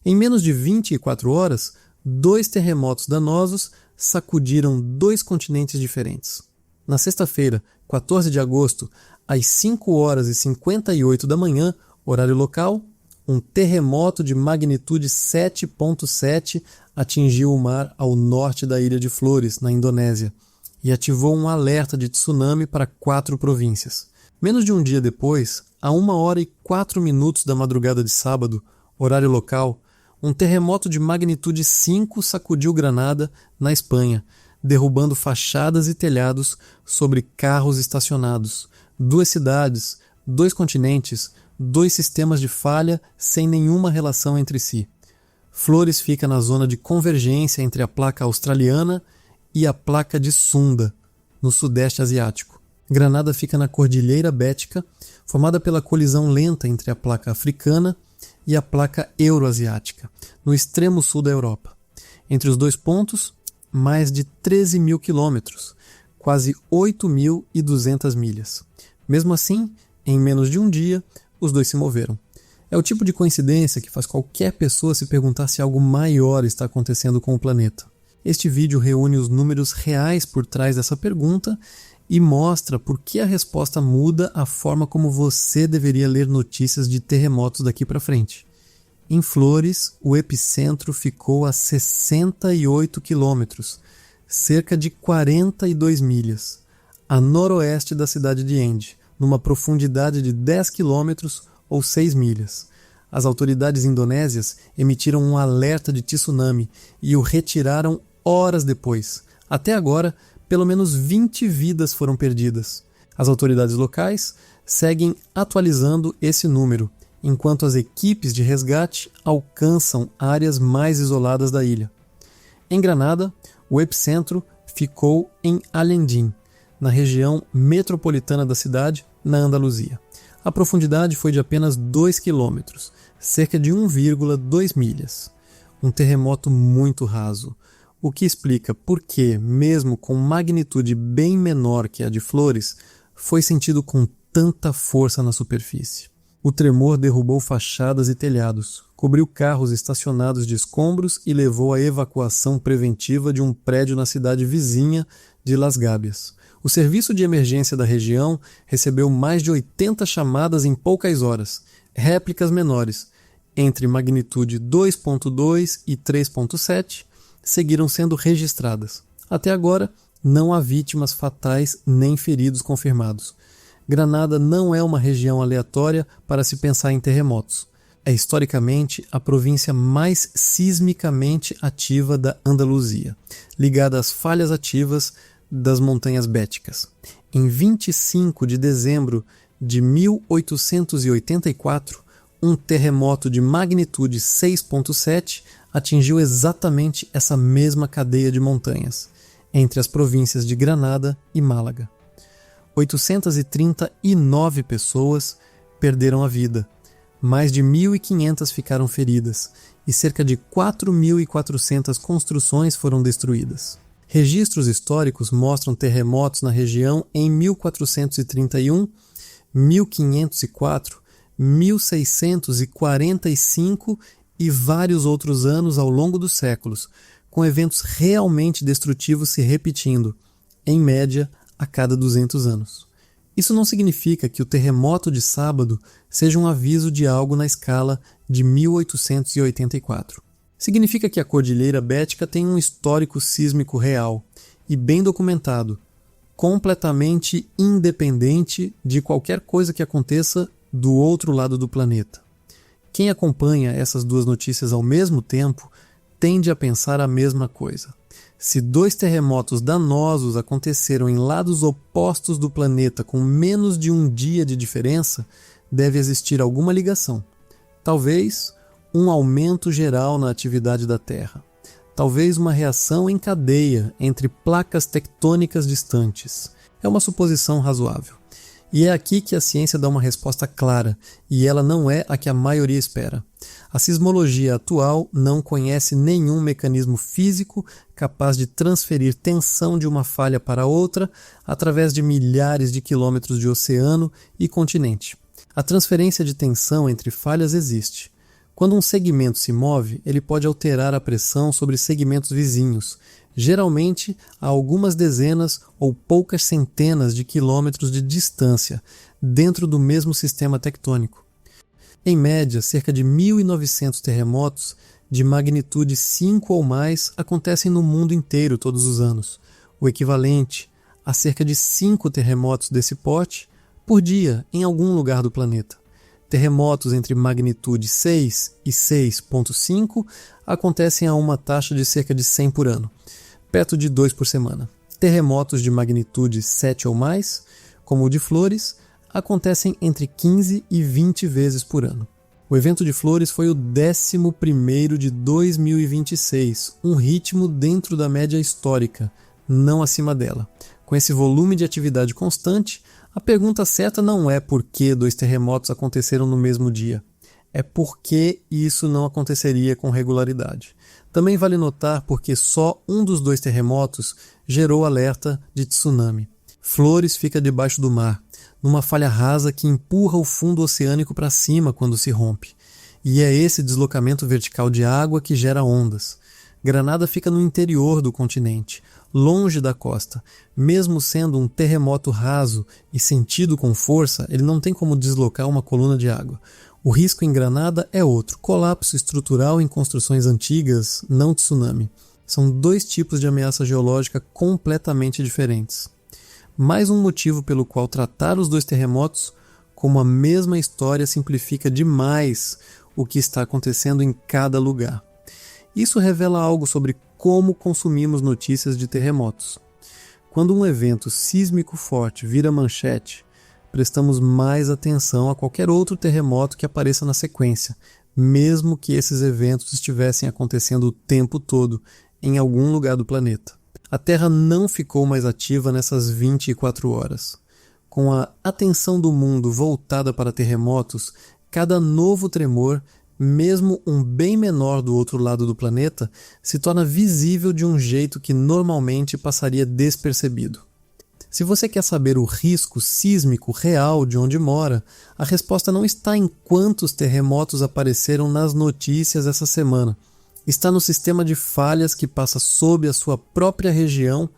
Em menos de 24 horas, 2 terremotos danosos sacudiram 2 continentes diferentes. Na sexta-feira, 14 de agosto, às 5h58 da manhã, horário local, um terremoto de magnitude 7.7 atingiu o mar ao norte da ilha de Flores, na Indonésia, e ativou um alerta de tsunami para 4 províncias. Menos de um dia depois, a 1h04 da madrugada de sábado, horário local, um terremoto de magnitude 5 sacudiu Granada, na Espanha, derrubando fachadas e telhados sobre carros estacionados, 2 cidades, 2 continentes, 2 sistemas de falha sem nenhuma relação entre si. Flores fica na zona de convergência entre a placa australiana e a placa de Sunda, no sudeste asiático. Granada fica na Cordilheira Bética, formada pela colisão lenta entre a placa africana e a placa euroasiática, no extremo sul da Europa. Entre os 2 pontos, mais de 13 mil quilômetros, quase 8.200 milhas. Mesmo assim, em menos de um dia, os 2 se moveram. É o tipo de coincidência que faz qualquer pessoa se perguntar se algo maior está acontecendo com o planeta. Este vídeo reúne os números reais por trás dessa pergunta e mostra por que a resposta muda a forma como você deveria ler notícias de terremotos daqui para frente. Em Flores, o epicentro ficou a 68 quilômetros, cerca de 42 milhas, a noroeste da cidade de Endi, numa profundidade de 10 quilômetros ou 6 milhas. As autoridades indonésias emitiram um alerta de tsunami e o retiraram horas depois. Até agora, pelo menos 20 vidas foram perdidas. As autoridades locais seguem atualizando esse número, enquanto as equipes de resgate alcançam áreas mais isoladas da ilha. Em Granada, o epicentro ficou em Alhendín, na região metropolitana da cidade, na Andaluzia. A profundidade foi de apenas 2 quilômetros, cerca de 1,2 milhas. Um terremoto muito raso, o que explica por que, mesmo com magnitude bem menor que a de Flores, foi sentido com tanta força na superfície. O tremor derrubou fachadas e telhados, cobriu carros estacionados de escombros e levou à evacuação preventiva de um prédio na cidade vizinha de Las Gabias. O serviço de emergência da região recebeu mais de 80 chamadas em poucas horas. Réplicas menores, entre magnitude 2.2 e 3.7, seguiram sendo registradas. Até agora, não há vítimas fatais nem feridos confirmados. Granada não é uma região aleatória para se pensar em terremotos. É historicamente a província mais sismicamente ativa da Andaluzia, ligada às falhas ativas das Montanhas Béticas. Em 25 de dezembro de 1884, um terremoto de magnitude 6.7 atingiu exatamente essa mesma cadeia de montanhas, entre as províncias de Granada e Málaga. 839 pessoas perderam a vida, mais de 1.500 ficaram feridas e cerca de 4.400 construções foram destruídas. Registros históricos mostram terremotos na região em 1431, 1504, 1645 e vários outros anos ao longo dos séculos, com eventos realmente destrutivos se repetindo, em média, a cada 200 anos. Isso não significa que o terremoto de sábado seja um aviso de algo na escala de 1884. Significa que a Cordilheira Bética tem um histórico sísmico real e bem documentado, completamente independente de qualquer coisa que aconteça do outro lado do planeta. Quem acompanha essas duas notícias ao mesmo tempo tende a pensar a mesma coisa. Se 2 terremotos danosos aconteceram em lados opostos do planeta com menos de um dia de diferença, deve existir alguma ligação. Talvez um aumento geral na atividade da Terra. Talvez uma reação em cadeia entre placas tectônicas distantes. É uma suposição razoável. E é aqui que a ciência dá uma resposta clara, e ela não é a que a maioria espera. A sismologia atual não conhece nenhum mecanismo físico capaz de transferir tensão de uma falha para outra através de milhares de quilômetros de oceano e continente. A transferência de tensão entre falhas existe. Quando um segmento se move, ele pode alterar a pressão sobre segmentos vizinhos, geralmente a algumas dezenas ou poucas centenas de quilômetros de distância, dentro do mesmo sistema tectônico. Em média, cerca de 1.900 terremotos de magnitude 5 ou mais acontecem no mundo inteiro todos os anos, o equivalente a cerca de 5 terremotos desse porte por dia em algum lugar do planeta. Terremotos entre magnitude 6 e 6,5 acontecem a uma taxa de cerca de 100 por ano, perto de 2 por semana. Terremotos de magnitude 7 ou mais, como o de Flores, acontecem entre 15 e 20 vezes por ano. O evento de Flores foi o 11º de 2026, um ritmo dentro da média histórica, não acima dela. Com esse volume de atividade constante, a pergunta certa não é por que 2 terremotos aconteceram no mesmo dia, é por que isso não aconteceria com regularidade. Também vale notar porque só um dos 2 terremotos gerou alerta de tsunami. Flores fica debaixo do mar, numa falha rasa que empurra o fundo oceânico para cima quando se rompe. E é esse deslocamento vertical de água que gera ondas. Granada fica no interior do continente, longe da costa. Mesmo sendo um terremoto raso e sentido com força, ele não tem como deslocar uma coluna de água. O risco em Granada é outro, colapso estrutural em construções antigas, não tsunami. São 2 tipos de ameaça geológica completamente diferentes. Mais um motivo pelo qual tratar os 2 terremotos como a mesma história simplifica demais o que está acontecendo em cada lugar. Isso revela algo sobre como consumimos notícias de terremotos. Quando um evento sísmico forte vira manchete, prestamos mais atenção a qualquer outro terremoto que apareça na sequência, mesmo que esses eventos estivessem acontecendo o tempo todo em algum lugar do planeta. A Terra não ficou mais ativa nessas 24 horas. Com a atenção do mundo voltada para terremotos, cada novo tremor, mesmo um bem menor do outro lado do planeta, se torna visível de um jeito que normalmente passaria despercebido. Se você quer saber o risco sísmico real de onde mora, a resposta não está em quantos terremotos apareceram nas notícias essa semana. Está no sistema de falhas que passa sob a sua própria região,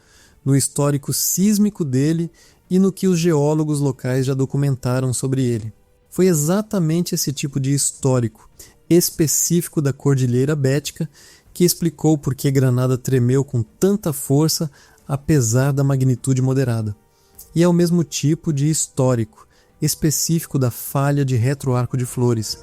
no histórico sísmico dele e no que os geólogos locais já documentaram sobre ele. Foi exatamente esse tipo de histórico, específico da Cordilheira Bética, que explicou por que Granada tremeu com tanta força apesar da magnitude moderada. E é o mesmo tipo de histórico, específico da falha de retroarco de Flores,